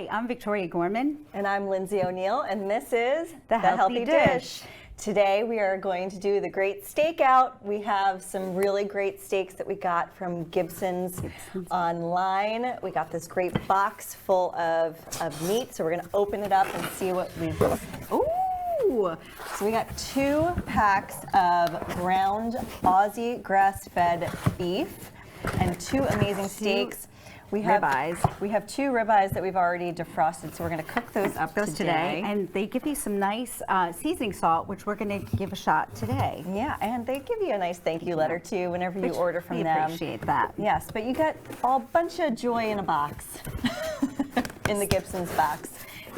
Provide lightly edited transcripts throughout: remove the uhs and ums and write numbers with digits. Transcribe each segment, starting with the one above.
Hi, I'm Victoria-Gorman. And I'm Lindsay O'Neill, and this is The Healthy Dish. Today we are going to do the great steak out. We have some really great steaks that we got from Gibson's online. We got this great box full of meat, so we're going to open it up and see what we've... Ooh! So we got 2 packs of ground Aussie grass-fed beef and 2 amazing steaks. We have ribeyes. We have 2 ribeyes that we've already defrosted, so we're going to cook those up today. And they give you some nice seasoning salt, which we're going to give a shot today. Yeah, and they give you a nice thank you letter too whenever you order from them. We appreciate that. Yes, but you get a bunch of joy in a box, in the Gibson's box,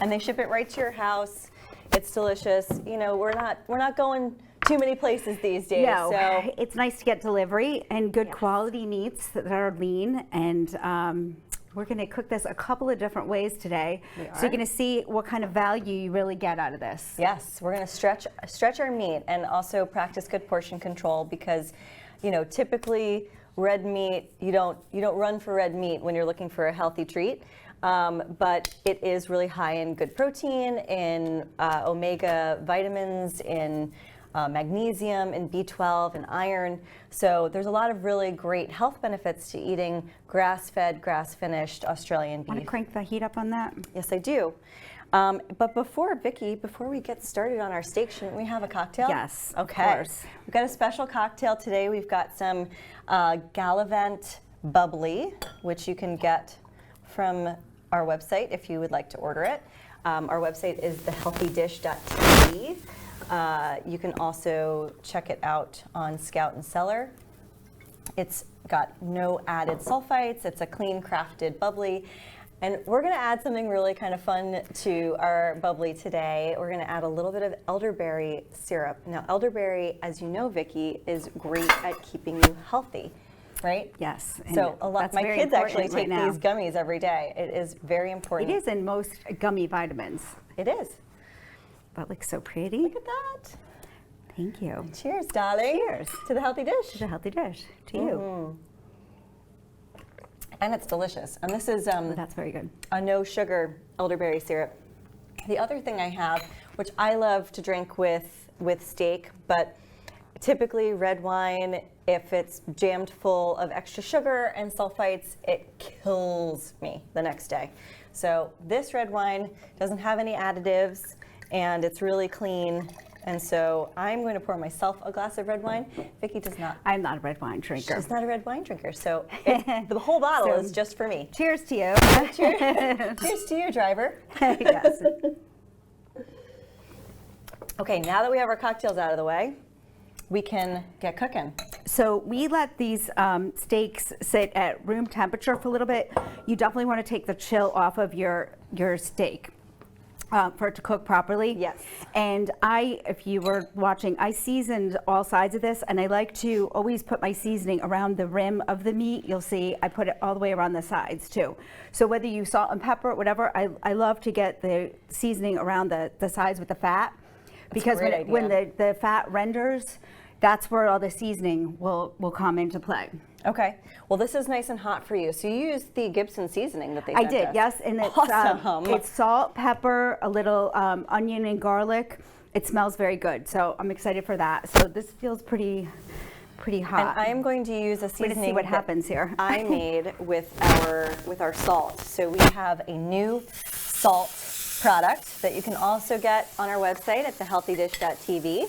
and they ship it right to your house. It's delicious. You know, we're not going too many places these days. No, so it's nice to get delivery and good quality meats that are lean, and we're going to cook this a couple of different ways today. So you're going to see what kind of value you really get out of this. Yes, we're going to stretch our meat and also practice good portion control, because, you know, typically red meat, you don't run for red meat when you're looking for a healthy treat. But it is really high in good protein, in omega vitamins, in magnesium, and B12 and iron. So there's a lot of really great health benefits to eating grass-fed, grass-finished Australian beef. Want to crank the heat up on that? Yes, I do. But before we get started on our steak, shouldn't we have a cocktail? Yes, okay. Of course. We've got a special cocktail today. We've got some Gallivant Bubbly, which you can get from our website if you would like to order it. Our website is thehealthydish.tv. You can also check it out on Scout and Cellar. It's got no added sulfites. It's a clean crafted bubbly. And we're going to add something really kind of fun to our bubbly today. We're going to add a little bit of elderberry syrup. Now, elderberry, as you know, Vicki, is great at keeping you healthy. Right? Yes. So my kids actually take these gummies every day. It is very important. It is in most gummy vitamins. It is. That looks so pretty. Look at that. Thank you. Cheers, darling. Cheers. To the healthy dish. To the healthy dish. To you. And it's delicious. And this is that's very good. A no sugar elderberry syrup. The other thing I have, which I love to drink with steak, but typically red wine, if it's jammed full of extra sugar and sulfites, it kills me the next day. So this red wine doesn't have any additives, and it's really clean. And so I'm going to pour myself a glass of red wine. Vicki does not. I'm not a red wine drinker. She's not a red wine drinker, so the whole bottle is just for me. Cheers to you. Cheers to you, driver. Yes. Okay, now that we have our cocktails out of the way, we can get cooking. So we let these steaks sit at room temperature for a little bit. You definitely want to take the chill off of your steak for it to cook properly. Yes. And if you were watching, I seasoned all sides of this, and I like to always put my seasoning around the rim of the meat. You'll see I put it all the way around the sides too. So whether you salt and pepper, whatever, I love to get the seasoning around the sides with the fat. Because when the fat renders, that's where all the seasoning will come into play. Okay. Well, this is nice and hot for you. So you used the Gibson seasoning that they sent us. I did, yes. And it's, awesome. It's salt, pepper, a little onion and garlic. It smells very good. So I'm excited for that. So this feels pretty hot. And I am going to use a seasoning to see what happens here. I made with our salt. So we have a new salt product that you can also get on our website at thehealthydish.tv.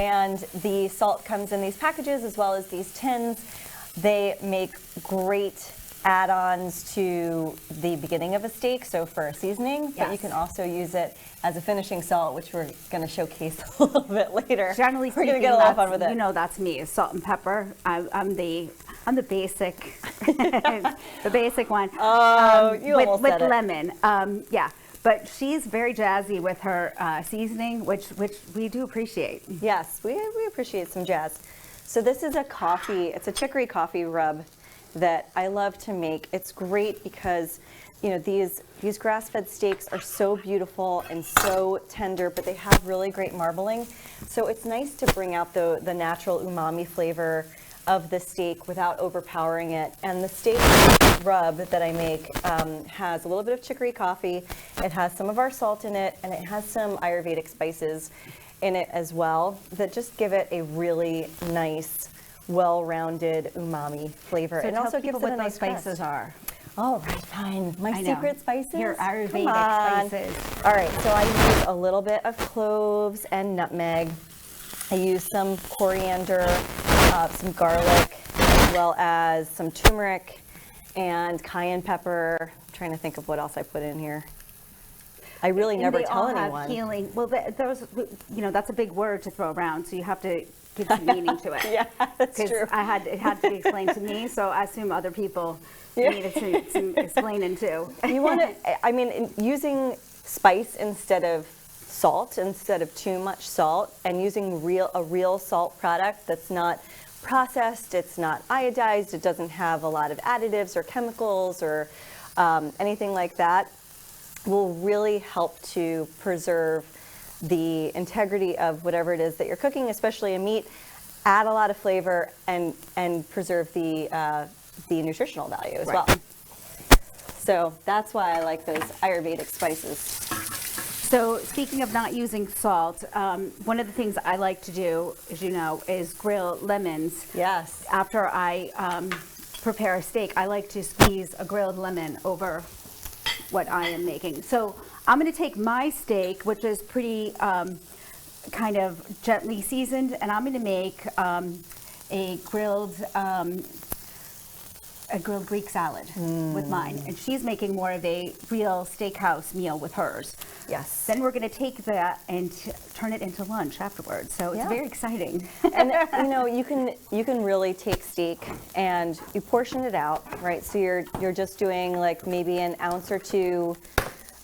And the salt comes in these packages as well as these tins. They make great add-ons to the beginning of a steak, so for a seasoning, but you can also use it as a finishing salt, which we're going to showcase a little bit later. Generally speaking, we're going to get a lot of fun with it. You know, that's me, salt and pepper. I'm the basic, the basic one. Oh, you almost said it. With lemon, yeah. But she's very jazzy with her seasoning, which we do appreciate. Yes, we appreciate some jazz. So this is it's a chicory coffee rub that I love to make. It's great because, you know, these grass-fed steaks are so beautiful and so tender, but they have really great marbling. So it's nice to bring out the natural umami flavor of the steak without overpowering it. And the steak rub that I make has a little bit of chicory coffee, it has some of our salt in it, and it has some Ayurvedic spices in it as well that just give it a really nice, well-rounded umami flavor. So and tell also people gives it what a nice those spices crust. are. All right, fine. My I know. secret spices? Your Come Ayurvedic on. spices. All right, so I use a little bit of cloves and nutmeg. I use some coriander, some garlic, as well as some turmeric and cayenne pepper. I'm trying to think of what else I put in here. I really And never they tell all anyone. have healing. Well, those, you know, that's a big word to throw around, so you have to give some meaning to it. Yeah, that's Because true. it had to be explained to me, so I assume other people Yeah. needed some explaining too. You want to, I mean, using spice instead of salt, instead of too much salt, and using a real salt product that's not processed, it's not iodized, it doesn't have a lot of additives or chemicals or anything like that, will really help to preserve the integrity of whatever it is that you're cooking, especially a meat, add a lot of flavor and preserve the nutritional value as well. So that's why I like those Ayurvedic spices. So speaking of not using salt, one of the things I like to do, as you know, is grill lemons. Yes. After I prepare a steak, I like to squeeze a grilled lemon over what I am making. So I'm going to take my steak, which is pretty kind of gently seasoned, and I'm going to make a grilled Greek salad with mine. And she's making more of a real steakhouse meal with hers. Yes. Then we're going to take that and turn it into lunch afterwards. So it's Yeah. very exciting. And you know, you can really take steak and you portion it out, right? So you're just doing like maybe an ounce or two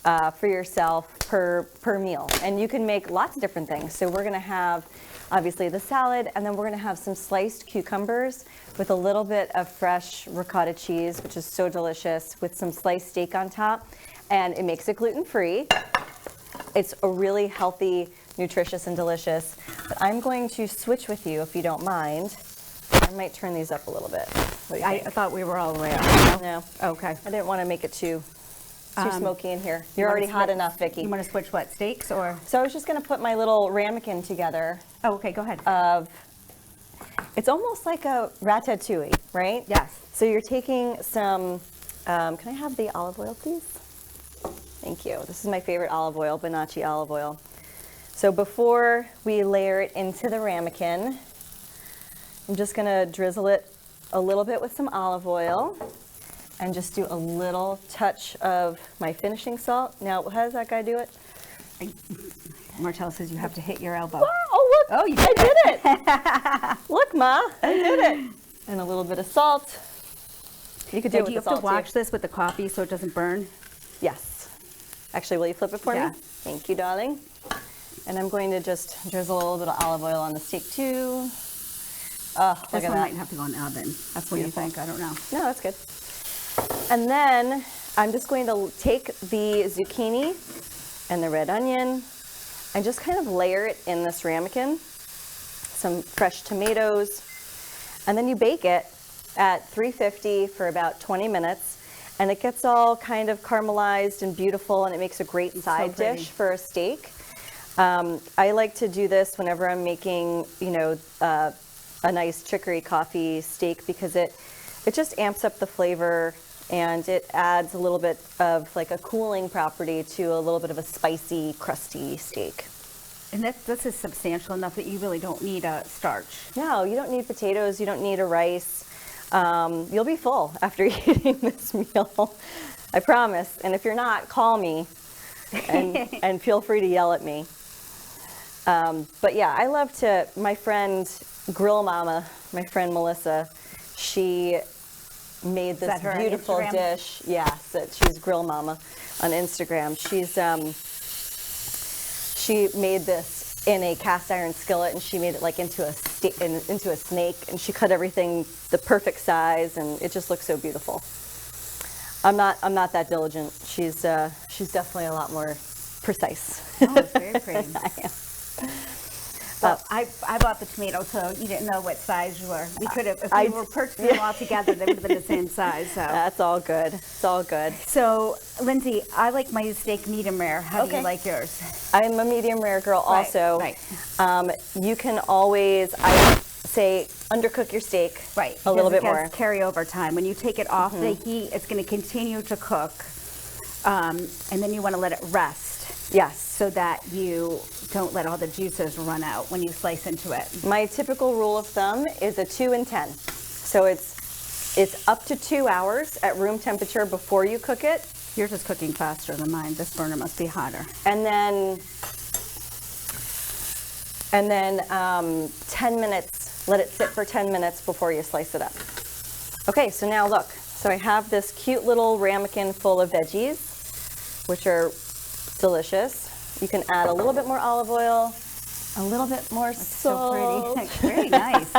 for yourself per meal, and you can make lots of different things. So we're going to have obviously the salad, and then we're going to have some sliced cucumbers with a little bit of fresh ricotta cheese, which is so delicious, with some sliced steak on top, and it makes it gluten-free. It's a really healthy, nutritious, and delicious. But I'm going to switch with you, if you don't mind. I might turn these up a little bit. What do you I think? thought we were all the way up. No, Okay. I didn't want to make it too smoky in here. You You're wanna already hot switch- enough, Vicki. You want to switch what, steaks or? So I was just going to put my little ramekin together. Oh, okay, go ahead. It's almost like a ratatouille, right? Yes. So you're taking some, can I have the olive oil, please? Thank you. This is my favorite olive oil, Bonacci olive oil. So before we layer it into the ramekin, I'm just going to drizzle it a little bit with some olive oil and just do a little touch of my finishing salt. Now, how does that guy do it? Martell says you have to hit your elbow. Oh, look. Oh, you I did did it. Look, Ma, I did it. And a little bit of salt. You could do So it do with you the have to salt watch too. this with the coffee so it doesn't burn? Yes. Actually, will you flip it for Yeah. me? Thank you, darling. And I'm going to just drizzle a little bit of olive oil on the steak too. Oh, look This at one that. might have to go in the oven. That's what you Beautiful. think, I don't know. No, that's good. And then I'm just going to take the zucchini and the red onion and just kind of layer it in this ramekin. Some fresh tomatoes. And then you bake it at 350 for about 20 minutes. And it gets all kind of caramelized and beautiful, and it makes a great side pretty. dish for a steak. I like to do this whenever I'm making, you know, a nice chicory coffee steak, because it just amps up the flavor and it adds a little bit of like a cooling property to a little bit of a spicy, crusty steak. And this is substantial enough that you really don't need a starch. No, you don't need potatoes, you don't need a rice. You'll be full after eating this meal, I promise. And if you're not, call me and feel free to yell at me. But yeah, I love to, my friend Grill Mama, my friend Melissa, she made this that her on beautiful Instagram? dish. Yes, she's Grill Mama on Instagram. She made this in a cast iron skillet, and she made it like into a snake, and she cut everything the perfect size, and it just looks so beautiful. I'm not that diligent. She's definitely a lot more precise. Oh, it's very pretty. I am. Well, I bought the tomatoes, so you didn't know what size you were. We could have, if we were purchasing them all together, they would have been the same size. So That's all good. It's all good. So, Lindsay, I like my steak medium rare. How do you like yours? I'm a medium rare girl also. Right. You can always, I would say, undercook your steak a little bit more. Carry over time. When you take it off the heat, it's going to continue to cook, and then you want to let it rest. Yes. So that you don't let all the juices run out when you slice into it. My typical rule of thumb is a 2 and 10. So it's up to 2 hours at room temperature before you cook it. Yours is cooking faster than mine. This burner must be hotter. And then 10 minutes, let it sit for 10 minutes before you slice it up. Okay, so now look. So I have this cute little ramekin full of veggies, which are delicious. You can add a little bit more olive oil, a little bit more salt. So pretty. Very nice.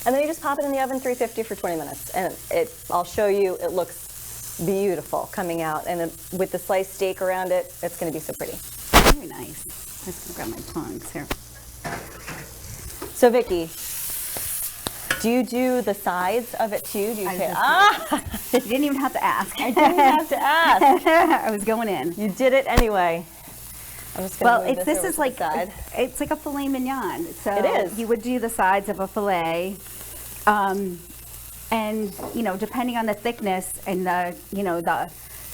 And then you just pop it in the oven 350 for 20 minutes. And I'll show you, it looks beautiful coming out. And then with the sliced steak around it, it's going to be so pretty. Very nice. I'm just going to grab my tongs here. So Vicki, do you do the sides of it too? Do you say, You didn't even have to ask. I didn't have to ask. I was going in. You did it anyway. I'm just going to move this is like it's like a filet mignon. So it is. You would do the sides of a filet, and depending on the thickness and the the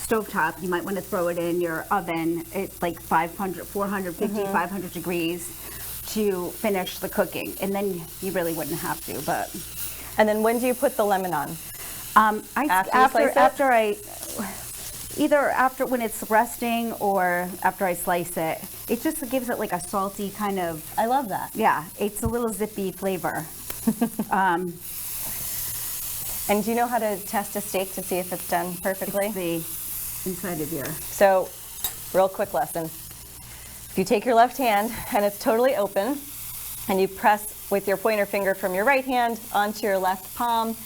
stovetop, you might want to throw it in your oven. It's like 450, 500 degrees to finish the cooking, and then you really wouldn't have to. But and then when do you put the lemon on? After when it's resting or after I slice it. It just gives it like a salty kind of. I love that. Yeah, it's a little zippy flavor. And do you know how to test a steak to see if it's done perfectly? It's the inside of your. So, real quick lesson. If you take your left hand and it's totally open, and you press with your pointer finger from your right hand onto your left palm,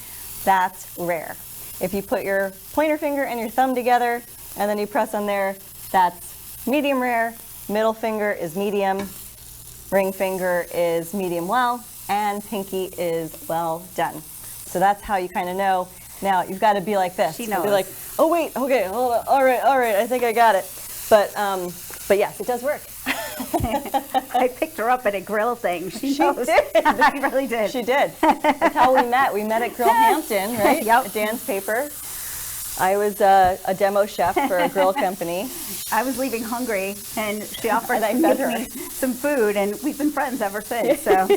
that's rare. If you put your pointer finger and your thumb together and then you press on there, that's medium rare. Middle finger is medium. Ring finger is medium well. And pinky is well done. So that's how you kind of know. Now you've got to be like this. She knows. Be like, oh wait, okay, hold on. All right, I think I got it. But yes, it does work. I picked her up at a grill thing. She knows. did. I really did. She did. That's how we met. We met at Grill Hampton, right? Yep. At Dan's Paper. I was a demo chef for a grill company. I was leaving hungry, and she offered And I to fed give her. me some food, and we've been friends ever since. So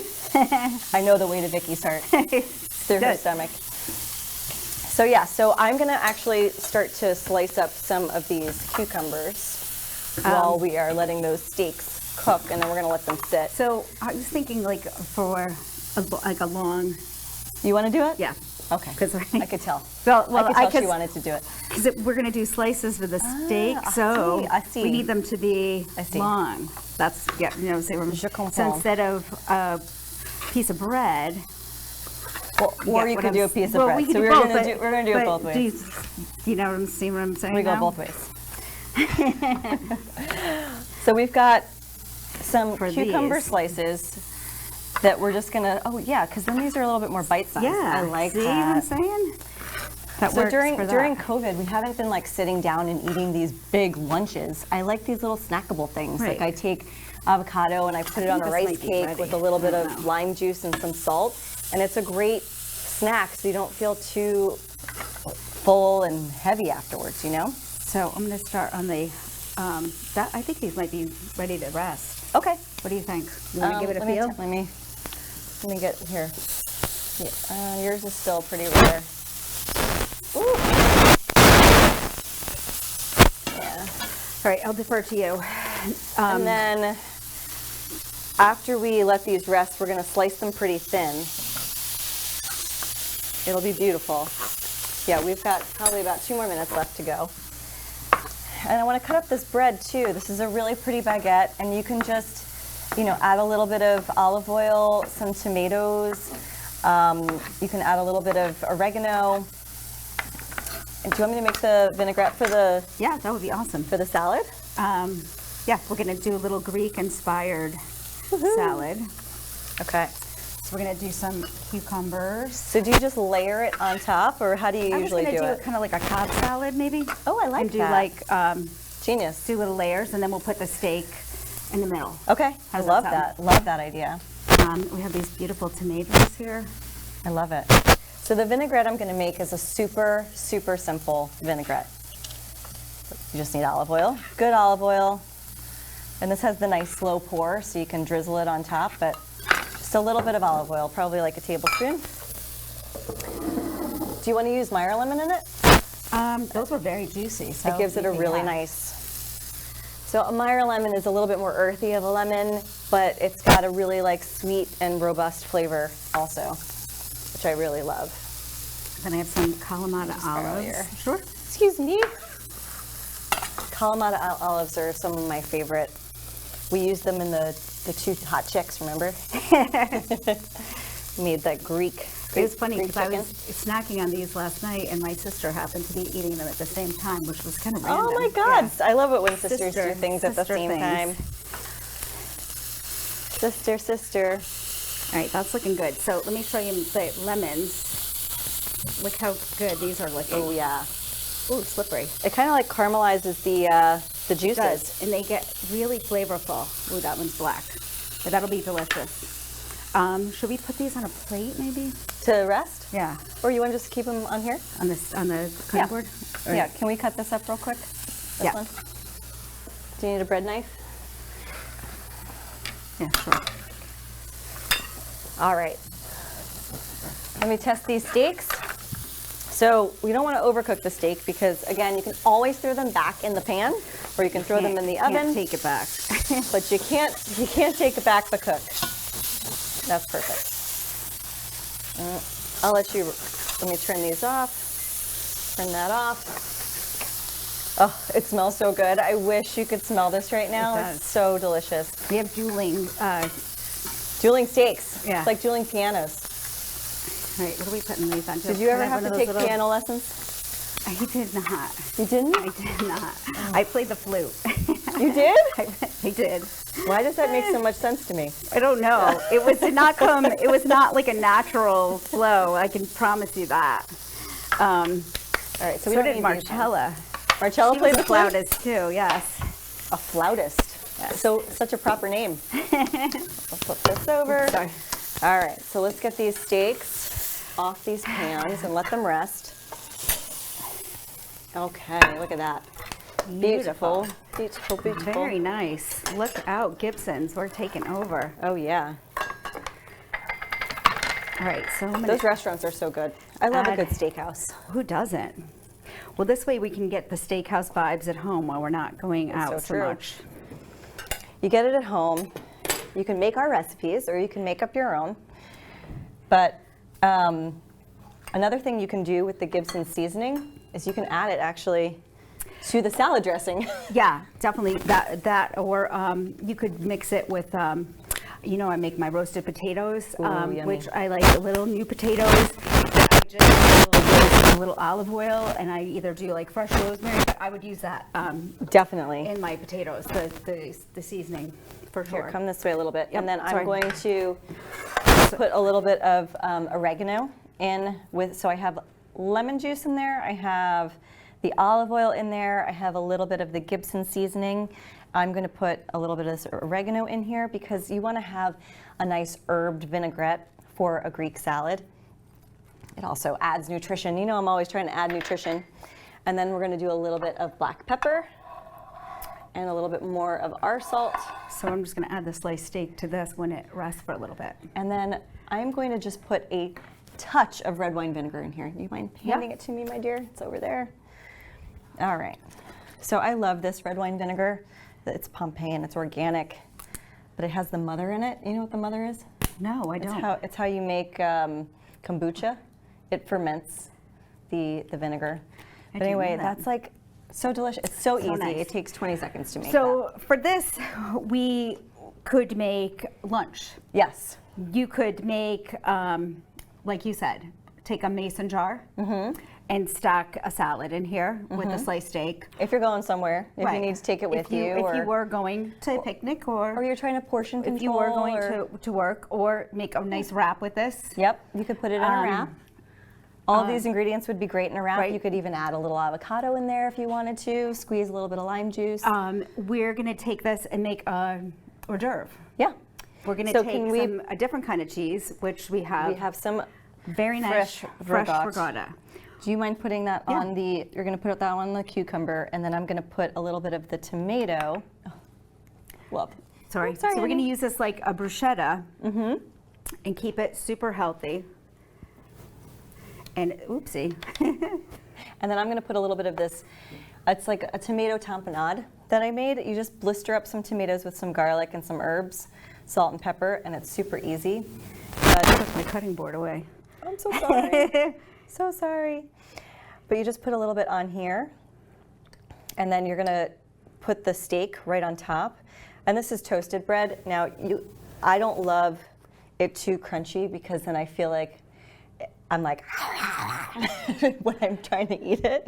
I know the way to Vicky's heart through her Good. stomach. So yeah, so I'm gonna actually start to slice up some of these cucumbers while we are letting those steaks cook, and then we're gonna let them sit. So I was thinking like for a long. You want to do it? Yeah. Okay. Because I could tell. Well, I could tell she wanted to do it. Because we're going to do slices for the steak, so I see. we need them to be long. That's say Je comprends. so instead of a piece of bread. Well, or you could do a piece of well, bread. We can So do we're both, gonna do it both ways. You know what I'm saying? What I'm saying? We go now? both ways. So we've got some For cucumber these. slices that we're just gonna. Oh yeah, because then these are a little bit more bite-sized. Yeah, I like see that. what I'm saying? That So works during for that. during COVID, we haven't been like sitting down and eating these big lunches. I like these little snackable things. Right. Like I take avocado and I put it on a this rice might be cake ready. with a little bit I of don't know. lime juice and some salt, and it's a great snack so you don't feel too full and heavy afterwards. You know. So I'm going to start on the. I think these might be ready to rest. Okay. What do you think? You want to give it a feel? Let me get here. Yeah, yours is still pretty rare. Ooh. Yeah. All right, I'll defer to you. And then after we let these rest, we're going to slice them pretty thin. It'll be beautiful. Yeah, we've got probably about 2 more minutes left to go. And I want to cut up this bread too. This is a really pretty baguette, and you can just, add a little bit of olive oil, some tomatoes. You can add a little bit of oregano. And do you want me to make the vinaigrette for the Yeah, that would be awesome. salad? Yeah, we're going to do a little Greek-inspired salad. Okay. So we're gonna do some cucumbers. So do you just layer it on top, or how do you usually do I'm just gonna it? do kind of like a Cobb salad, maybe. Oh, I like and do that. like Genius. do little layers, and then we'll put the steak in the middle. Okay. I How's love that that. Love that idea. We have these beautiful tomatoes here. I love it. So the vinaigrette I'm going to make is a super, super simple vinaigrette. You just need olive oil, good olive oil. And this has the nice slow pour, so you can drizzle it on top, but just a little bit of olive oil, probably like a tablespoon. Do you want to use Meyer lemon in it? Those were very juicy. So It gives it a really nice. So a Meyer lemon is a little bit more earthy of a lemon, but it's got a really like sweet and robust flavor also, which I really love. Then I have some Kalamata olives. here. Sure. Excuse me. Kalamata olives are some of my favorite. We used them in the two hot chicks, remember? Made that Greek. It was funny Greek because I chicken. was snacking on these last night, and my sister happened to be eating them at the same time, which was kind of random. Oh my God! Yeah. I love it when sisters Sister- do things at the sister same things. time. Sister, sister. All right, that's looking good. So let me show you the lemons. Look how good these are looking. Oh yeah. Ooh, slippery. It kind of like caramelizes the juices. It does, and they get really flavorful. Ooh, that one's black. But that'll be delicious. Should we put these on a plate, maybe? To rest? Yeah, Or you want to just keep them on here? on the cutting Yeah. board. Or- Yeah. Can we cut this up real quick? This Yeah. one? Do you need a bread knife? Yeah, sure. All right. Let me test these steaks. So we don't want to overcook the steak because, again, you can always throw them back in the pan, or you can throw them in the Can't oven. take it back. But you can't take it back but cook. That's perfect. I'll let me turn these off. Turn that off. Oh, it smells so good. I wish you could smell this right now. does. It's so delicious. We have dueling. Dueling steaks. Yeah. It's like dueling pianos. All right, what are we putting these on? Did you ever have to take piano lessons? I did not. You didn't? I did not. I played the flute. You did? I did. Why does that make so much sense to me? I don't know. It did not come. It was not like a natural flow. I can promise you that. All right, so we So don't did need Marcella. these. Marcella She played was the a flute? flautist too. Yes. A flautist. So such a proper name. We'll flip this over. Sorry. All right, so let's get these steaks off these pans and let them rest. Okay, look at that. Beautiful, beautiful, beautiful. Very nice. Look out, Gibson's. We're taking over. Oh yeah, All right. So I'm gonna, those restaurants are so good. I love a Add- good steakhouse. who doesn't? Well, this way we can get the steakhouse vibes at home while we're not going That's out so so true. much. You get it at home. You can make our recipes, or you can make up your own. But another thing you can do with the Gibson seasoning is you can add it actually to the salad dressing. Yeah, definitely that or you could mix it with, you know, I make my roasted potatoes, yummy. which I like the little new potatoes. I just put a little olive oil, and I either do like fresh rosemary, but I would use that Definitely. in my potatoes, the seasoning for sure. Here, come this way a little bit. Yep, And then I'm sorry. going to put a little bit of oregano in with, so I have lemon juice in there, I have the olive oil in there, I have a little bit of the Gibson seasoning. I'm going to put a little bit of this oregano in here because you want to have a nice herbed vinaigrette for a Greek salad. It also adds nutrition. You know, I'm always trying to add nutrition. And then we're going to do a little bit of black pepper and a little bit more of our salt. So I'm just going to add the sliced steak to this when it rests for a little bit. And then I'm going to just put a touch of red wine vinegar in here. Do you mind handing it to me, my dear? It's over there. All right. So I love this red wine vinegar. It's Pompeian, it's organic, but it has the mother in it. You know what the mother is? No, I don't. It's how you make kombucha. It ferments the vinegar. But didn't anyway, know that. that's like so delicious. It's so easy. nice. It takes 20 seconds to make that. So for this, we could make lunch. Yes. You could make, like you said, take a mason jar and stack a salad in here with a sliced steak. If you're going somewhere, if you need to take it with you. If you were going to a picnic or you're trying to portion control. If you were going to work or make a nice wrap with this. Yep, you could put it in a wrap. All of these ingredients would be great in a wrap. You could even add a little avocado in there if you wanted to, squeeze a little bit of lime juice. We're going to take this and make a hors d'oeuvre. Yeah. We're going to take a different kind of cheese, which we have. We have some very nice fresh ricotta. Do you mind putting that on the, you're going to put that on the cucumber, and then I'm going to put a little bit of the tomato. Love. Sorry. So we're going to use this like a bruschetta and keep it super healthy. And oopsie. And then I'm going to put a little bit of this. It's like a tomato tamponade that I made. You just blister up some tomatoes with some garlic and some herbs, salt and pepper, and it's super easy. I took my cutting board away. I'm so sorry. So sorry. But you just put a little bit on here, and then you're going to put the steak right on top. And this is toasted bread. Now, I don't love it too crunchy because then I feel like I'm like when I'm trying to eat it.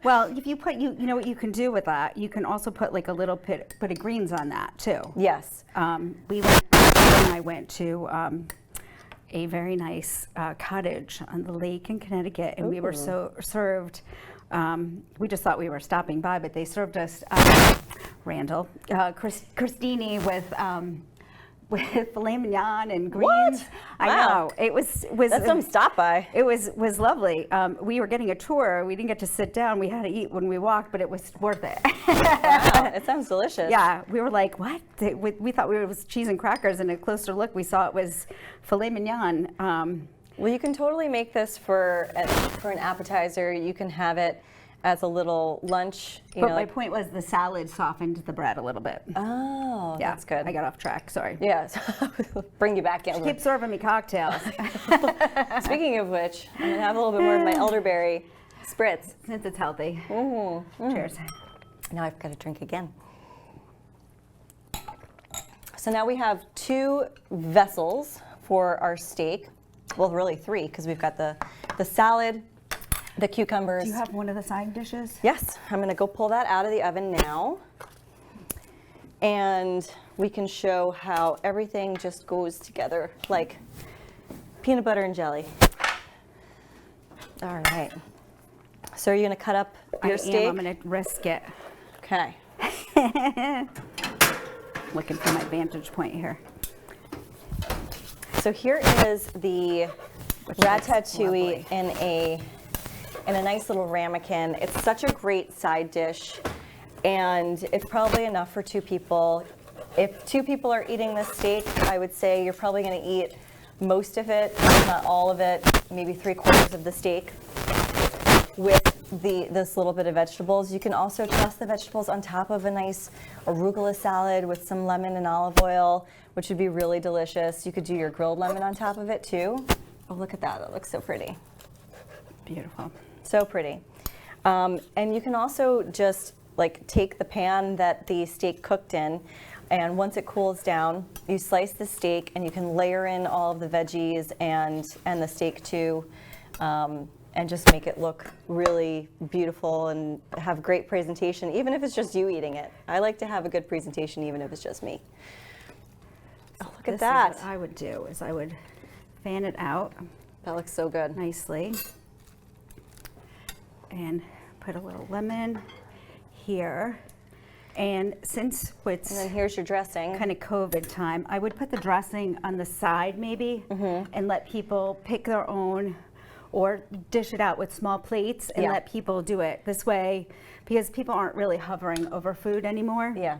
Well, if you put, you know what you can do with that? You can also put like a little bit of greens on that too. Yes. I went to a very nice cottage on the lake in Connecticut, and we were served. We just thought we were stopping by, but they served us Randall crostini with filet mignon and greens. What? I know. It was That's some stop by. It was lovely. We were getting a tour. We didn't get to sit down. We had to eat when we walked, but it was worth it. Wow, it sounds delicious. Yeah, we were like, what? We thought it was cheese and crackers, and a closer look, we saw it was filet mignon. Well, you can totally make this for an appetizer. You can have it as a little lunch. But my point was the salad softened the bread a little bit. Oh, Yeah, that's good. I got off track, sorry. Yes, bring you back in. Keep serving me cocktails. Speaking of which, I'm gonna have a little bit more of my elderberry spritz. Since it's healthy. Cheers. Now I've got to drink again. So now we have 2 vessels for our steak. Well, really 3, because we've got the salad, the cucumbers. Do you have one of the side dishes? Yes, I'm gonna go pull that out of the oven now. And we can show how everything just goes together like peanut butter and jelly. All right. So are you gonna cut up your steak? I'm gonna risk it. Okay. Looking for my vantage point here. So here is the ratatouille in a nice little ramekin. It's such a great side dish, and it's probably enough for 2 people. If 2 people are eating this steak, I would say you're probably going to eat most of it, if not all of it, maybe 3/4 of the steak with this little bit of vegetables. You can also toss the vegetables on top of a nice arugula salad with some lemon and olive oil, which would be really delicious. You could do your grilled lemon on top of it too. Oh, look at that. It looks so pretty. Beautiful. So pretty. And you can also just like take the pan that the steak cooked in, and once it cools down, you slice the steak and you can layer in all of the veggies and the steak too, and just make it look really beautiful and have great presentation, even if it's just you eating it. I like to have a good presentation even if it's just me. Oh, look at that. What I would do is I would fan it out. That looks so good. Nicely. And put a little lemon here. And since it's And then here's your dressing. kind of COVID time, I would put the dressing on the side maybe and let people pick their own, or dish it out with small plates and let people do it this way, because people aren't really hovering over food anymore. Yeah.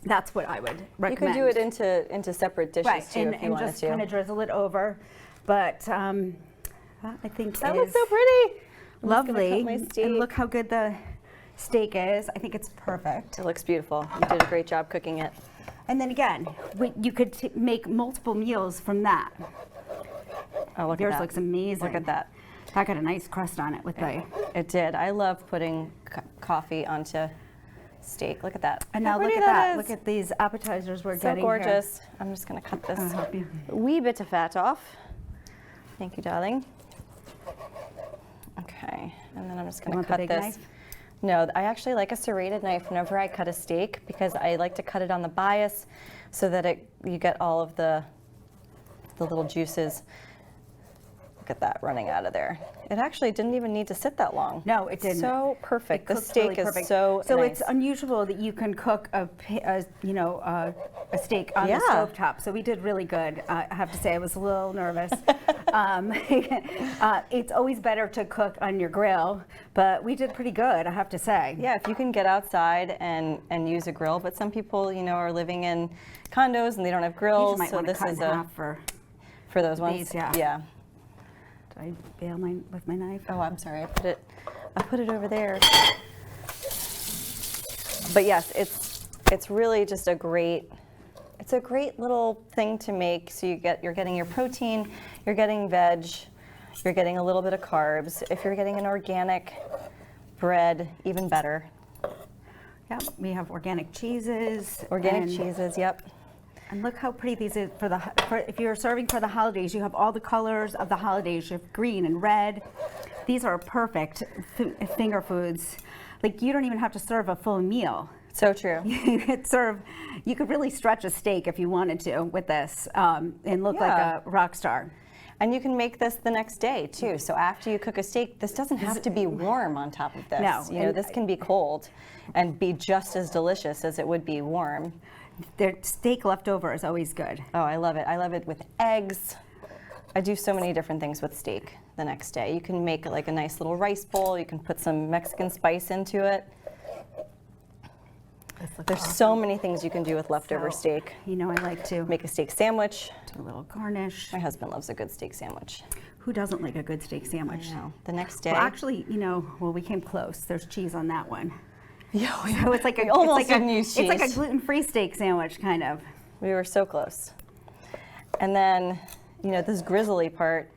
That's what I would recommend. You can do it into separate dishes too, if you and wanted just to. kind of drizzle it over. But that I think That is looks so pretty. I'm just gonna lovely. cut my steak. And look how good the steak is. I think it's perfect. It looks beautiful. You did a great job cooking it. And then again, you could make multiple meals from that. Oh, look Yours at that. looks amazing. Look at that. That got a nice crust on it with the. It did. I love putting coffee onto steak. Look at that. And How now look pretty at that. is. Look at these appetizers we're So getting gorgeous. I'm just going to cut this I'll help you. wee bit of fat off. Thank you, darling. Okay, and then I'm just going want to the cut big this. knife? No, I actually like a serrated knife whenever I cut a steak because I like to cut it on the bias so that you get all of the little juices. Look at that running out of there. It actually didn't even need to sit that long. No, it didn't. So perfect. It The cooked steak really is perfect. so So nice. it's unusual that you can cook a steak on Yeah. the stovetop. So we did really good. I have to say, I was a little nervous. It's always better to cook on your grill, but we did pretty good, I have to say. Yeah, if you can get outside and use a grill, but some people, are living in condos and they don't have You grills, might so want to this cut is in half for for those ones. these, yeah. Yeah. Did I bail with my knife? Oh, I'm sorry. I put it over there. But yes, it's really just a great little thing to make. So you're getting your protein, you're getting veg, you're getting a little bit of carbs. If you're getting an organic bread, even better. Yeah, we have organic cheeses. Organic cheeses, yep. And look how pretty these are if you're serving for the holidays. You have all the colors of the holidays. You have green and red. These are perfect finger foods. Like, you don't even have to serve a full meal. So true. You could really stretch a steak if you wanted to with this and look like Yeah. a rock star. And you can make this the next day too. So after you cook a steak, this doesn't have to be warm on top of this. No, This can be cold and be just as delicious as it would be warm. Their steak leftover is always good. Oh, I love it. I love it with eggs. I do so many different things with steak the next day. You can make like a nice little rice bowl. You can put some Mexican spice into it. There's so many things you can do with leftover steak. I like to Make a steak sandwich. do a little garnish. My husband loves a good steak sandwich. Who doesn't like a good steak sandwich? The next day. Well, actually, we came close. There's cheese on that one. Yeah, So it's like we almost didn't use It's like a cheese. gluten-free steak sandwich, kind of. We were so close. And then, this grizzly part,